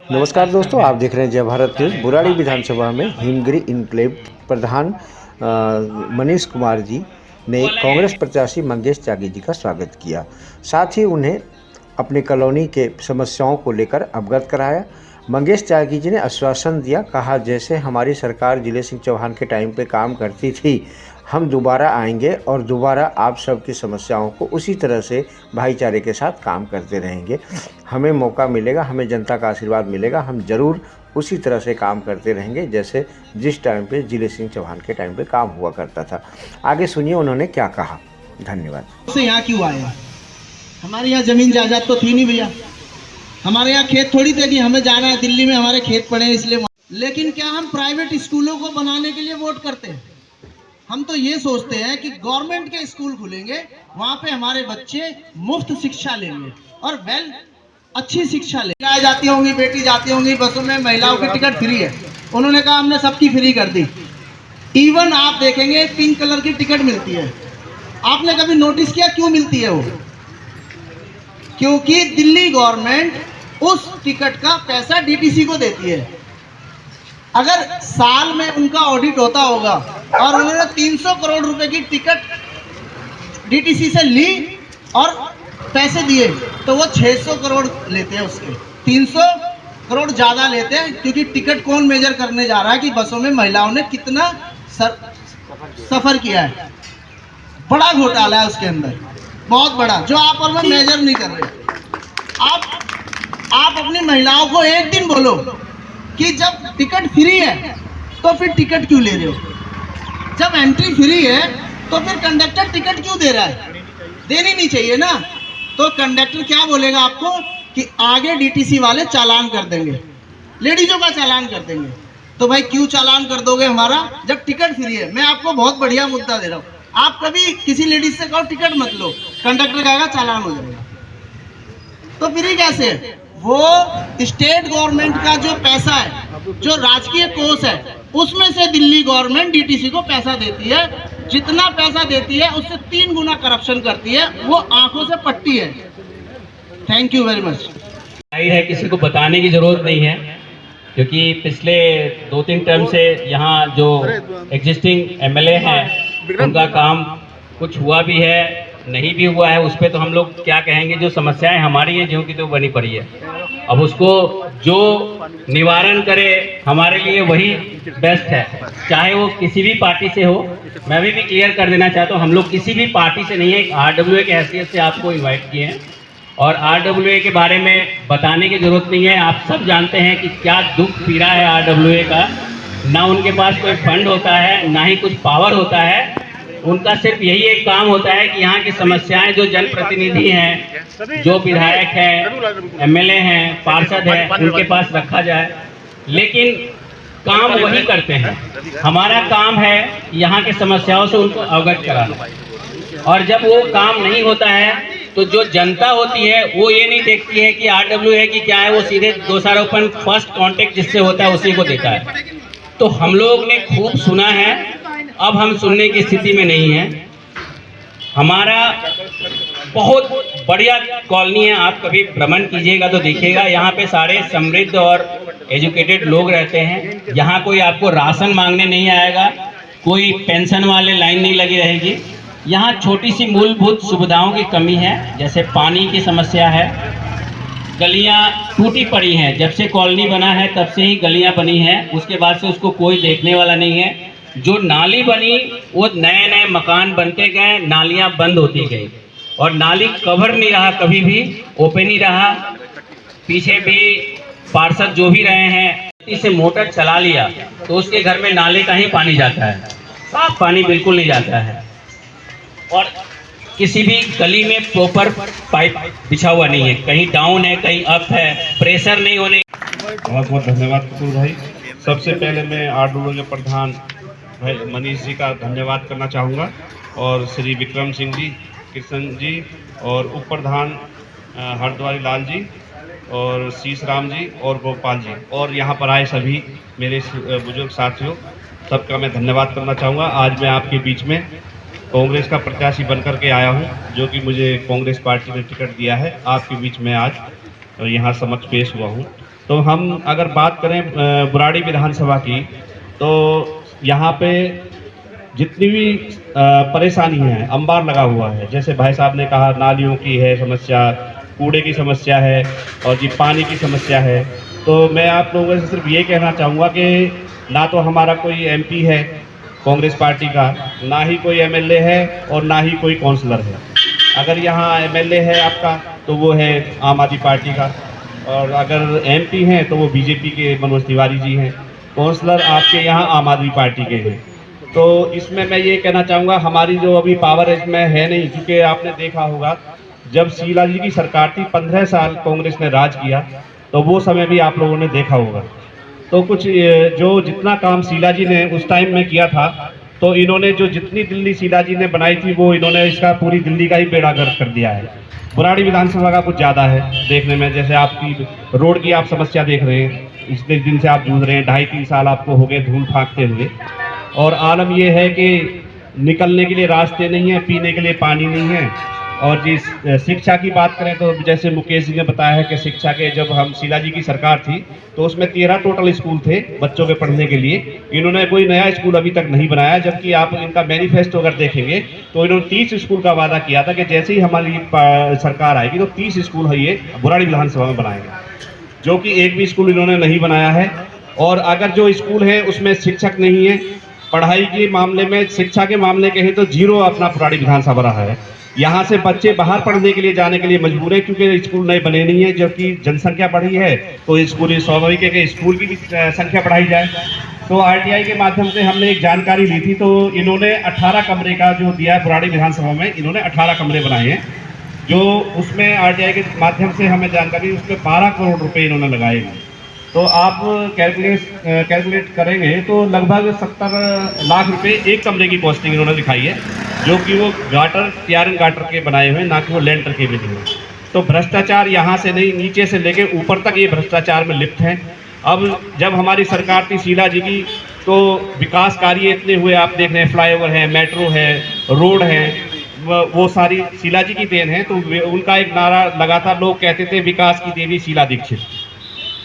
नमस्कार दोस्तों, आप देख रहे हैं जय भारत न्यूज़। बुराड़ी विधानसभा में हिमगिरी इनक्लेव प्रधान मनीष कुमार जी ने कांग्रेस प्रत्याशी मंगेश त्यागी जी का स्वागत किया। साथ ही उन्हें अपनी कॉलोनी के समस्याओं को लेकर अवगत कराया। मंगेश त्यागी जी ने आश्वासन दिया, कहा जैसे हमारी सरकार जिले सिंह चौहान के टाइम पे काम करती थी, हम दोबारा आएंगे और दोबारा आप सबकी समस्याओं को उसी तरह से भाईचारे के साथ काम करते रहेंगे। हमें मौका मिलेगा, हमें जनता का आशीर्वाद मिलेगा, हम ज़रूर उसी तरह से काम करते रहेंगे जैसे जिस टाइम पे जिले सिंह चौहान के टाइम पे काम हुआ करता था। आगे सुनिए उन्होंने क्या कहा। धन्यवाद। से यहाँ क्यों आए? हमारे यहाँ जमीन जायदाद तो थी नहीं भैया, हमारे यहाँ खेत थोड़ी थे कि हमें जाना है दिल्ली में हमारे खेत पड़े हैं इसलिए। लेकिन क्या हम प्राइवेट स्कूलों को बनाने के लिए वोट करते हैं? हम तो ये सोचते हैं कि गवर्नमेंट के स्कूल खुलेंगे, वहां पे हमारे बच्चे मुफ्त शिक्षा लेंगे और अच्छी शिक्षा ले जाती होंगी, बेटी जाती होंगी बसों में, महिलाओं की टिकट फ्री है। उन्होंने कहा हमने सबकी फ्री कर दी। इवन आप देखेंगे पिंक कलर की टिकट मिलती है। आपने कभी नोटिस किया क्यों मिलती है वो? क्योंकि दिल्ली गवर्नमेंट उस टिकट का पैसा डीटीसी को देती है। अगर साल में उनका ऑडिट होता होगा और उन्होंने 300 करोड़ रुपए की टिकट डीटीसी से ली और पैसे दिए तो वो 600 करोड़ लेते हैं उसके। 300 करोड़ ज़्यादा लेते हैं क्योंकि टिकट कौन मेजर करने जा रहा है कि बसों में महिलाओं ने कितना सफ़र किया है। बड़ा घोटाला है उसके अंदर, बहुत बड़ा, जो आप और मैं मेजर नहीं कर रहे। आप अपनी महिलाओं को एक दिन बोलो कि जब टिकट फ्री है तो फिर टिकट क्यों ले रहे हो? जब एंट्री फ्री है तो फिर कंडक्टर टिकट क्यों दे रहा है? देनी नहीं चाहिए ना। तो कंडक्टर क्या बोलेगा आपको कि आगे डीटीसी वाले चालान कर देंगे, लेडीजों का चालान कर देंगे। तो भाई क्यों चालान कर दोगे हमारा जब टिकट फ्री है? मैं आपको बहुत बढ़िया मुद्दा दे रहा हूँ। आप कभी किसी लेडीज से कहो टिकट मत लो, कंडक्टर कहेगा चालान हो जाएगा। तो फ्री कैसे? वो स्टेट गवर्नमेंट का जो पैसा है, जो राजकीय कोष है, उसमें से दिल्ली गवर्नमेंट डीटीसी को पैसा देती है। जितना पैसा देती है उससे 3 गुना करप्शन करती है। वो आंखों से पट्टी है। Thank you very much. है, किसी को बताने की जरूरत नहीं है क्योंकि पिछले 2-3 टर्म से यहाँ जो एग्जिस्टिंग एमएलए हैं उनका काम कुछ हुआ भी है, नहीं भी हुआ है। उस पर तो हम लोग क्या कहेंगे, जो समस्याएं हमारी हैं ज्यों की तो बनी पड़ी है। अब उसको जो निवारण करे हमारे लिए वही बेस्ट है, चाहे वो किसी भी पार्टी से हो। मैं भी क्लियर कर देना चाहता हूँ, हम लोग किसी भी पार्टी से नहीं है, आरडब्ल्यूए के हैसियत से आपको इन्वाइट किए हैं और आरडब्ल्यूए के बारे में बताने की ज़रूरत नहीं है। आप सब जानते हैं कि क्या दुख पीड़ा है आरडब्ल्यूए का। ना उनके पास कोई फंड होता है, ना ही कुछ पावर होता है। उनका सिर्फ यही एक काम होता है कि यहाँ की समस्याएं जो जनप्रतिनिधि हैं, जो विधायक हैं, एमएलए हैं, पार्षद हैं, उनके पास रखा जाए। लेकिन काम वही करते हैं। हमारा काम है यहाँ की समस्याओं से उनको अवगत कराना। और जब वो काम नहीं होता है तो जो जनता होती है वो ये नहीं देखती है कि आरडब्ल्यूए की क्या है, वो सीधे दोषारोपण फर्स्ट कांटेक्ट जिससे होता है उसी को देता है। तो हम लोग ने खूब सुना है, अब हम सुनने की स्थिति में नहीं है। हमारा बहुत बढ़िया कॉलोनी है, आप कभी भ्रमण कीजिएगा तो देखिएगा। यहाँ पे सारे समृद्ध और एजुकेटेड लोग रहते हैं। यहाँ कोई आपको राशन मांगने नहीं आएगा, कोई पेंशन वाले लाइन नहीं लगी रहेगी। यहाँ छोटी सी मूलभूत सुविधाओं की कमी है, जैसे पानी की समस्या है, गलियाँ टूटी पड़ी हैं। जब से कॉलोनी बना है तब से ही गलियाँ बनी हैं, उसके बाद से उसको कोई देखने वाला नहीं है। जो नाली बनी वो नए नए मकान बनते गए, नालियाँ बंद होती गई और नाली कवर नहीं रहा, कभी भी ओपन ही रहा। पीछे भी पार्षद जो भी रहे हैं, इसे मोटर चला लिया तो उसके घर में नाले का ही पानी जाता है, साफ पानी बिल्कुल नहीं जाता है। और किसी भी गली में प्रॉपर पाइप बिछा हुआ नहीं है, कहीं डाउन है, कहीं अप है, प्रेशर नहीं होने। बहुत बहुत धन्यवाद कपूर भाई। सबसे पहले मैं आरडब्ल्यू के प्रधान भाई मनीष जी का धन्यवाद करना चाहूँगा और श्री विक्रम सिंह जी, कृष्ण जी और उप प्रधान हरद्वारी लाल जी और शीश राम जी और गोपाल जी और यहाँ पर आए सभी मेरे बुजुर्ग साथियों, सबका मैं धन्यवाद करना चाहूँगा। आज मैं आपके बीच में कांग्रेस का प्रत्याशी बनकर के आया हूँ, जो कि मुझे कांग्रेस पार्टी ने टिकट दिया है। आपके बीच में आज यहाँ समक्ष पेश हुआ हूँ। तो हम अगर बात करें बुराड़ी विधानसभा की, तो यहाँ पे जितनी भी परेशानी है, अंबार लगा हुआ है। जैसे भाई साहब ने कहा, नालियों की है समस्या, कूड़े की समस्या है और जी पानी की समस्या है। तो मैं आप लोगों से सिर्फ ये कहना चाहूँगा कि ना तो हमारा कोई एमपी है कांग्रेस पार्टी का, ना ही कोई एमएलए है और ना ही कोई काउंसलर है। अगर यहाँ एमएलए है आपका तो वो है आम आदमी पार्टी का, और अगर एमपी हैं तो वो बीजेपी के मनोज तिवारी जी हैं, काउंसलर आपके यहाँ आम आदमी पार्टी के हैं। तो इसमें मैं ये कहना चाहूँगा, हमारी जो अभी पावर इसमें है नहीं, क्योंकि आपने देखा होगा जब शीला जी की सरकार थी, 15 साल कांग्रेस ने राज किया, तो वो समय भी आप लोगों ने देखा होगा। तो कुछ जो जितना काम शीला जी ने उस टाइम में किया था, तो इन्होंने जो जितनी दिल्ली शीला जी ने बनाई थी, वो इन्होंने इसका पूरी दिल्ली का ही बेड़ा गर्क कर दिया है। बुराड़ी विधानसभा का कुछ ज़्यादा है देखने में। जैसे आपकी रोड की आप समस्या देख रहे हैं, इतने दिन से आप जूझ रहे हैं, 2.5-3 साल आपको हो गए धूल फाँकते हुए, और आलम ये है कि निकलने के लिए रास्ते नहीं है, पीने के लिए पानी नहीं है। और जिस शिक्षा की बात करें तो जैसे मुकेश जी ने बताया है कि शिक्षा के जब हम शीला जी की सरकार थी तो उसमें 13 टोटल स्कूल थे बच्चों के पढ़ने के लिए। इन्होंने कोई नया स्कूल अभी तक नहीं बनाया, जबकि आप इनका मैनिफेस्टो अगर देखेंगे तो इन्होंने 30 स्कूल का वादा किया था कि जैसे ही हमारी सरकार आएगी तो 30 स्कूल है ये बुराड़ी विधानसभा में बनाएंगे, जो कि एक भी स्कूल इन्होंने नहीं बनाया है। और अगर जो स्कूल है उसमें शिक्षक नहीं है, पढ़ाई के मामले में, शिक्षा के मामले कहें तो जीरो अपना बुराड़ी विधानसभा रहा है। यहाँ से बच्चे बाहर पढ़ने के लिए जाने के लिए मजबूर हैं, क्योंकि स्कूल नए बने नहीं है। जबकि जनसंख्या बढ़ी है तो स्कूल स्वाभाविक है कि स्कूल की भी संख्या बढ़ाई जाए। तो आरटीआई के माध्यम से हमने एक जानकारी ली थी, तो इन्होंने 18 कमरे का जो दिया है बुराड़ी विधानसभा में, इन्होंने 18 कमरे बनाए हैं, जो उसमें आरटीआई के माध्यम से हमें जानकारी, उसमें 12 करोड़ रुपए इन्होंने लगाए हैं। तो आप कैलकुलेट करेंगे तो लगभग 70 लाख रुपए एक कमरे की कॉस्टिंग इन्होंने दिखाई है, जो कि वो गाटर क्यारन गाटर के बनाए हुए, ना कि वो लेंटर के भी नहीं है। तो भ्रष्टाचार यहाँ से नहीं, नीचे से लेके ऊपर तक ये भ्रष्टाचार में लिप्त हैं। अब जब हमारी सरकार थी शीला जी की, तो विकास कार्य इतने हुए, आप देख रहे हैं, फ्लाईओवर है, मेट्रो है, रोड है, वो सारी शीला जी की देन है। तो उनका एक नारा लगा था, लोग कहते थे विकास की देवी शीला दीक्षित।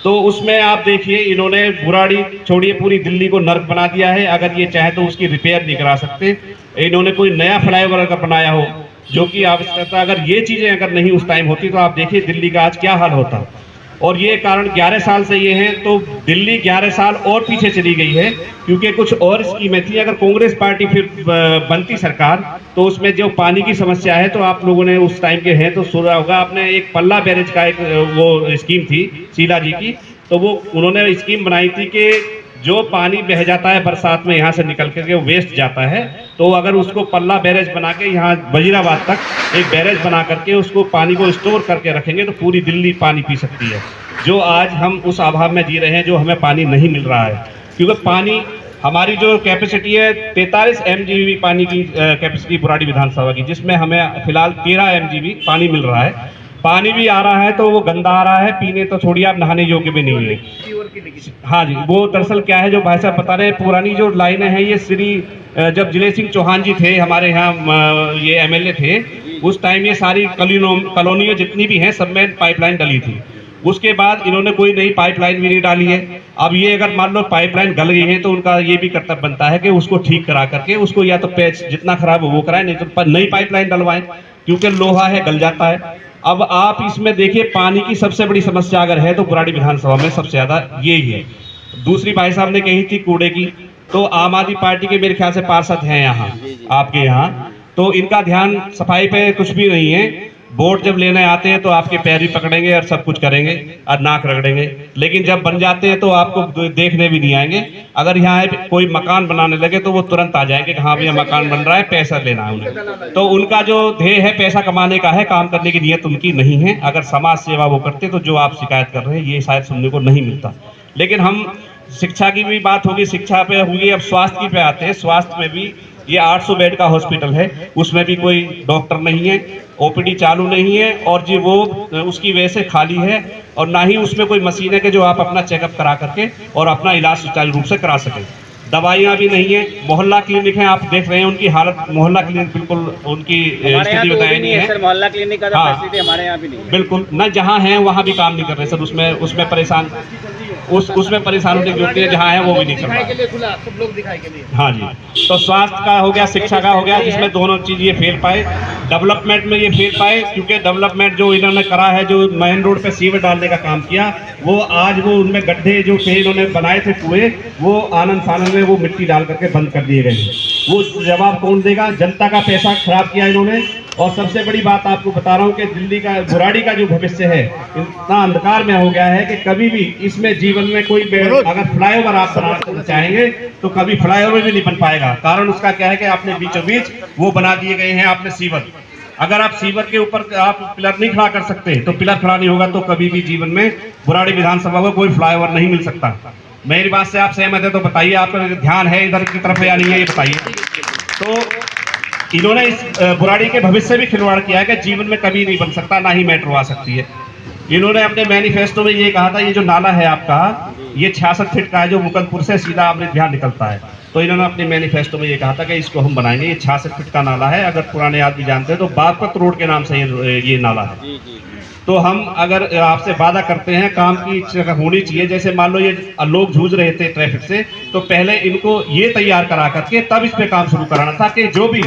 तो उसमें आप देखिए, इन्होंने बुराड़ी छोड़िए पूरी दिल्ली को नर्क बना दिया है। अगर ये चाहे तो उसकी रिपेयर नहीं करा सकते। इन्होंने कोई नया फ्लाईओवर अगर बनाया हो, जो कि आवश्यकता, अगर ये चीज़ें अगर नहीं उस टाइम होती तो आप देखिए दिल्ली का आज क्या हाल होता। और ये कारण 11 साल से ये हैं, तो दिल्ली 11 साल और पीछे चली गई है, क्योंकि कुछ और स्कीमें थी। अगर कांग्रेस पार्टी फिर बनती सरकार, तो उसमें जो पानी की समस्या है, तो आप लोगों ने उस टाइम के हैं तो सुना होगा आपने, एक पल्ला बैरेज का एक वो स्कीम थी शीला जी की। तो वो उन्होंने स्कीम बनाई थी कि जो पानी बह जाता है बरसात में, यहाँ से निकल करके वो वेस्ट जाता है, तो अगर उसको पल्ला बैरेज बना के यहाँ वजीराबाद तक एक बैरेज बना करके उसको पानी को स्टोर करके रखेंगे, तो पूरी दिल्ली पानी पी सकती है। जो आज हम उस अभाव में जी रहे हैं, जो हमें पानी नहीं मिल रहा है, क्योंकि पानी हमारी जो कैपेसिटी है 43 MGB पानी की कैपेसिटी बुराड़ी विधानसभा की, जिसमें हमें फिलहाल 13 MGB पानी मिल रहा है। पानी भी आ रहा है तो वो गंदा आ रहा है, पीने तो छोड़िए, आप नहाने योग्य भी नहीं है। हाँ जी, वो दरअसल क्या है, जो भाई साहब बता रहे हैं, पुरानी जो लाइनें हैं, ये श्री जब जिले सिंह चौहान जी थे हमारे यहाँ, ये MLA थे, उस टाइम ये सारी कॉलोनियाँ जितनी भी हैं सब में पाइपलाइन डली थी। उसके बाद इन्होंने कोई नई पाइपलाइन भी नहीं डाली है। अब ये अगर मान लो पाइपलाइन गल गई है, तो उनका ये भी कर्तव्य बनता है कि उसको ठीक करा करके उसको या तो पैच जितना खराब हो वो कराएं, नहीं तो नई पाइपलाइन डलवाएं, क्योंकि लोहा है, गल जाता है। अब आप इसमें देखिए, पानी की सबसे बड़ी समस्या अगर है तो बुराड़ी विधानसभा में सबसे ज़्यादा यही है। दूसरी भाई साहब ने कही थी कूड़े की, तो आम आदमी पार्टी के मेरे ख्याल से पार्षद हैं यहाँ आपके यहाँ, तो इनका ध्यान सफाई पे कुछ भी नहीं है। वोट जब लेने आते हैं तो आपके पैर भी पकड़ेंगे और सब कुछ करेंगे और नाक रगड़ेंगे, लेकिन जब बन जाते हैं तो आपको देखने भी नहीं आएंगे। अगर यहाँ कोई मकान बनाने लगे तो वो तुरंत आ जाएंगे कि हाँ भैया मकान बन रहा है, पैसा लेना है उन्हें। तो उनका जो ध्येय है पैसा कमाने का है, काम करने की नीयत उनकी नहीं है। अगर समाज सेवा वो करते तो जो आप शिकायत कर रहे हैं ये शायद सुनने को नहीं मिलता। लेकिन हम शिक्षा की भी बात होगी, शिक्षा पे होगी, अब स्वास्थ्य की पे आते हैं। स्वास्थ्य में भी ये 800 बेड का हॉस्पिटल है, उसमें भी कोई डॉक्टर नहीं है, OPD चालू नहीं है, और जी वो उसकी वजह से खाली है, और ना ही उसमें कोई मशीन है कि जो आप अपना चेकअप करा करके और अपना इलाज सुचारू रूप से करा सकें। दवाइयाँ भी नहीं है, मोहल्ला क्लिनिक है, आप देख रहे हैं उनकी हालत, मोहल्ला क्लिनिक बिल्कुल उनकी स्थिति बताई नहीं है। मोहल्ला क्लिनिक का हाँ, फैसिलिटी हमारे यहाँ भी नहीं है। बिल्कुल न, जहाँ है वहाँ भी काम नहीं कर रहे सर, उसमें परेशान, उसमें परेशान होने की जरूरत है, जहाँ है वो भी नहीं कर रहा। के लिए खुला, सब लोग दिखाई के लिए। हाँ जी, तो स्वास्थ्य का हो गया, शिक्षा का हो गया, जिसमें दोनों चीज़ ये फेल पाए। डेवलपमेंट में ये फेल पाए, क्योंकि डेवलपमेंट जो इन्होंने करा है, जो मेन रोड पे सीवर डालने का काम किया, वो आज वो उनमें गड्ढे जो थे इन्होंने बनाए थे कुएं, वो आनंद फानंद में वो मिट्टी डाल करके बंद कर दिए गए हैं। वो जवाब कौन देगा? जनता का पैसा खराब किया इन्होंने। और सबसे बड़ी बात आपको बता रहा हूँ कि दिल्ली का, बुराड़ी का जो भविष्य है इतना अंधकार में हो गया है कि कभी भी इसमें जीवन में कोई अगर फ्लाईओवर आप बनाना चाहेंगे तो कभी फ्लाईओवर भी नहीं बन पाएगा। कारण उसका क्या है कि आपने बीचों बीच वो बना दिए गए हैं आपने सीवर। अगर आप सीवर के ऊपर आप पिलर नहीं खड़ा कर सकते तो पिलर खड़ा नहीं होगा, तो कभी भी जीवन में बुराड़ी विधानसभा को कोई फ्लाईओवर नहीं मिल सकता। मेरी बात से आप सहमत है तो बताइए, आपका ध्यान है इधर की तरफ या नहीं है, ये बताइए। तो इन्होंने इस बुराड़ी के भविष्य से भी खिलवाड़ किया है कि जीवन में कभी नहीं बन सकता, ना ही मेट्रो आ सकती है। इन्होंने अपने मैनिफेस्टो में ये कहा था, ये जो नाला है आपका, ये 66 फीट का है, जो मुकंदपुर से सीधा अमृत विहार निकलता है। तो इन्होंने अपने मैनिफेस्टो में ये कहा था कि इसको हम बनाएंगे। ये 66 फीट का नाला है, अगर पुराने आदमी जानते हैं तो बागपत रोड के नाम से ये नाला है। तो हम अगर आपसे वादा करते हैं, काम की इच्छा होनी चाहिए। जैसे मान लो ये लोग जूझ रहे थे ट्रैफिक से, तो पहले इनको ये तैयार करा करके तब इस पे काम शुरू कराना था कि जो भी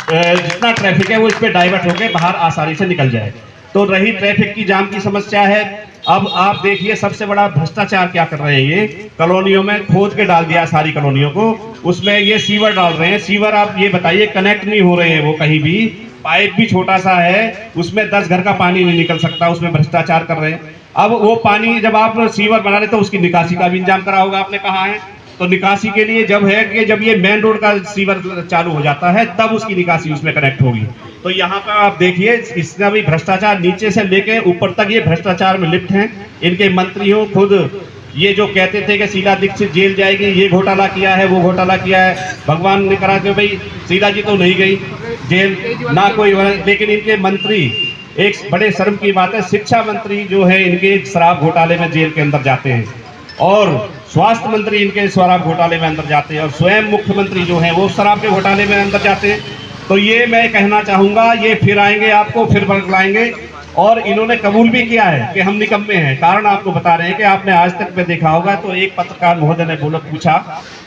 जितना ट्रैफिक है वो इस पे डाइवर्ट होकर बाहर आसानी से निकल जाए। तो रही ट्रैफिक की जाम की समस्या है, अब आप देखिए सबसे बड़ा भ्रष्टाचार क्या कर रहे हैं, ये कॉलोनियों में खोद के डाल दिया सारी कॉलोनियों को, उसमें ये सीवर डाल रहे हैं। सीवर आप ये बताइए कनेक्ट नहीं हो रहे हैं वो कहीं भी, पाइप भी छोटा सा है, उसमें 10 घर का पानी नहीं निकल सकता, उसमें भ्रष्टाचार कर रहे हैं। अब वो पानी जब आप सीवर बना रहे तो उसकी निकासी का भी इंतजाम करा होगा आपने, कहा है तो निकासी के लिए जब है कि जब ये मेन रोड का सीवर चालू हो जाता है तब उसकी निकासी उसमें कनेक्ट होगी। तो यहाँ पर आप देखिए इसका भी भ्रष्टाचार नीचे से लेके ऊपर तक ये भ्रष्टाचार में लिप्त हैं। इनके मंत्रियों खुद ये जो कहते थे कि शीला दीक्षित जेल जाएगी, ये घोटाला किया है, वो घोटाला किया है, भगवान ने करा के भाई शीला जी तो नहीं गई जेल ना कोई, लेकिन इनके मंत्री, एक बड़े शर्म की बात है, शिक्षा मंत्री जो है इनके शराब घोटाले में जेल के अंदर जाते हैं, और स्वास्थ्य मंत्री इनके शराब घोटाले में अंदर जाते हैं, और स्वयं मुख्यमंत्री जो हैं वो शराब के घोटाले में अंदर जाते हैं। तो ये मैं कहना चाहूँगा, ये फिर आएंगे, आपको फिर बरगलाएंगे। और इन्होंने कबूल भी किया है कि हम निकम्मे हैं। कारण आपको बता रहे हैं कि आपने आज तक में देखा होगा तो एक पत्रकार महोदय ने पूछा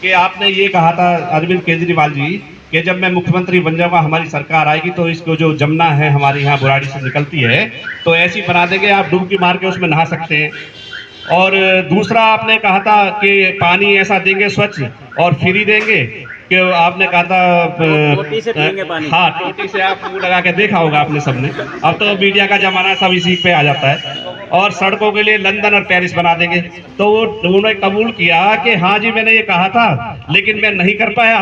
कि आपने ये कहा था अरविंद केजरीवाल जी कि जब मैं मुख्यमंत्री बन जाऊंगा, हमारी सरकार आएगी तो इसको जो जमुना है हमारी यहाँ बुराड़ी से निकलती है तो ऐसी बना देंगे, आप डुबकी मार के उसमें नहा सकते हैं। और दूसरा आपने कहा था कि पानी ऐसा देंगे स्वच्छ और फ्री देंगे कि आपने कहा था टोटी से पिएंगे पानी। हाँ, टोटी से आप मुंह लगा के देखा होगा आपने सबने। अब तो मीडिया का जमाना सब इसी पे आ जाता है। और सड़कों के लिए लंदन और पेरिस बना देंगे। तो उन्होंने कबूल किया कि हाँ जी मैंने ये कहा था लेकिन मैं नहीं कर पाया,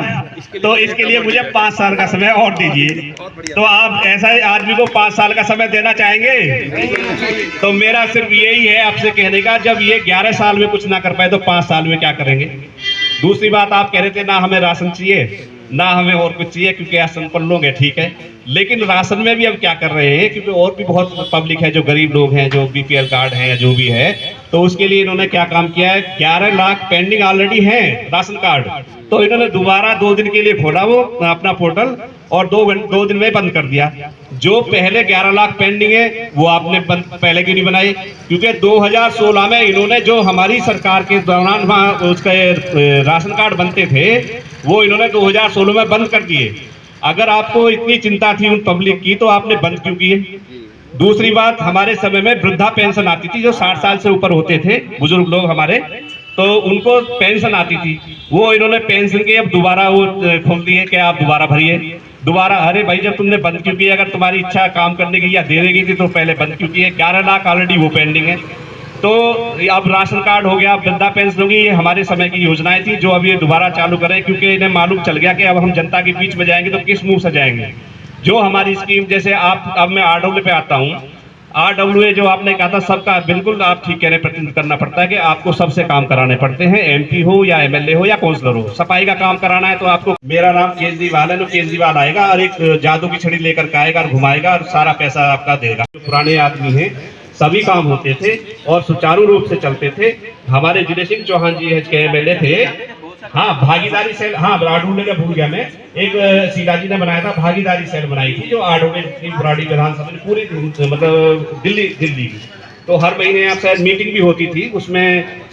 तो इसके लिए मुझे 5 साल का समय और दीजिए। तो आप ऐसा आदमी को 5 साल का समय देना चाहेंगे? तो मेरा सिर्फ यही है आपसे कहने का, जब ये 11 साल में कुछ ना कर पाए तो 5 साल में क्या करेंगे। दूसरी बात, आप कह रहे थे ना हमें राशन चाहिए ना हमें और कुछ चाहिए क्योंकि आज संपन्न लोग हैं, ठीक है, लेकिन राशन में भी अब क्या कर रहे हैं, क्योंकि और भी बहुत पब्लिक है जो गरीब लोग हैं, जो बीपीएल कार्ड हैं या जो भी है, तो उसके लिए इन्होंने क्या काम किया है, 11 लाख पेंडिंग ऑलरेडी हैं राशन कार्ड, तो इन्होंने दोबारा 2 दिन के लिए खोला वो अपना पोर्टल और 2 दिन में बंद कर दिया। जो पहले 11 लाख पेंडिंग है वो आपने पहले क्यों नहीं बनाई? क्योंकि 2016 में इन्होंने जो हमारी सरकार के दौरान वहाँ उसके राशन कार्ड बनते थे वो इन्होंने 2016 में बंद कर दिए। अगर आपको इतनी चिंता थी उन पब्लिक की तो आपने बंद क्यों किए? दूसरी बात, हमारे समय में वृद्धा पेंशन आती थी, जो 60 साल से ऊपर होते थे बुजुर्ग लोग हमारे, तो उनको पेंशन आती थी, वो इन्होंने पेंशन के अब दोबारा वो खोल दिए कि आप दोबारा भरिए दोबारा। अरे भाई जब तुमने बंद क्यों किया? अगर तुम्हारी इच्छा काम करने की या देने की थी तो पहले बंद क्यों किए? 11 लाख ऑलरेडी वो पेंडिंग है। तो अब राशन कार्ड हो गया, वृद्धा पेंशन होगी, ये हमारे समय की योजनाएं थी जो अब ये दोबारा चालू करें, क्योंकि इन्हें मालूम चल गया कि अब हम जनता के बीच में जाएंगे तो किस मुंह से जाएंगे। जो हमारी स्कीम, जैसे आप, अब मैं RWA पे आता हूँ, RWA जो आपने कहा था सबका, बिल्कुल आप ठीक कह रहे, प्रतिनिधित्व करना पड़ता है कि आपको सबसे काम कराने पड़ते हैं, MP हो या MLA हो या काउंसलर हो, सफाई का काम कराना है तो आपको, मेरा नाम केजरीवाल है, तो केजरीवाल आएगा और एक जादू की छड़ी लेकर के आएगा और घुमाएगा और सारा पैसा आपका देगा। पुराने आदमी हैं, सभी काम होते थे और सुचारू रूप से चलते थे। हमारे जिले सिंह चौहान जी के MLA थे, हाँ भागीदारी सेल, हाँ आडूले का भूल गया मैं, एक सीधा जी ने बनाया था, भागीदारी सेल बनाई थी जो आडूले की बुराड़ी विधानसभा में पूरी मतलब दिल्ली की। तो हर महीने आप शायद मीटिंग भी होती थी, उसमें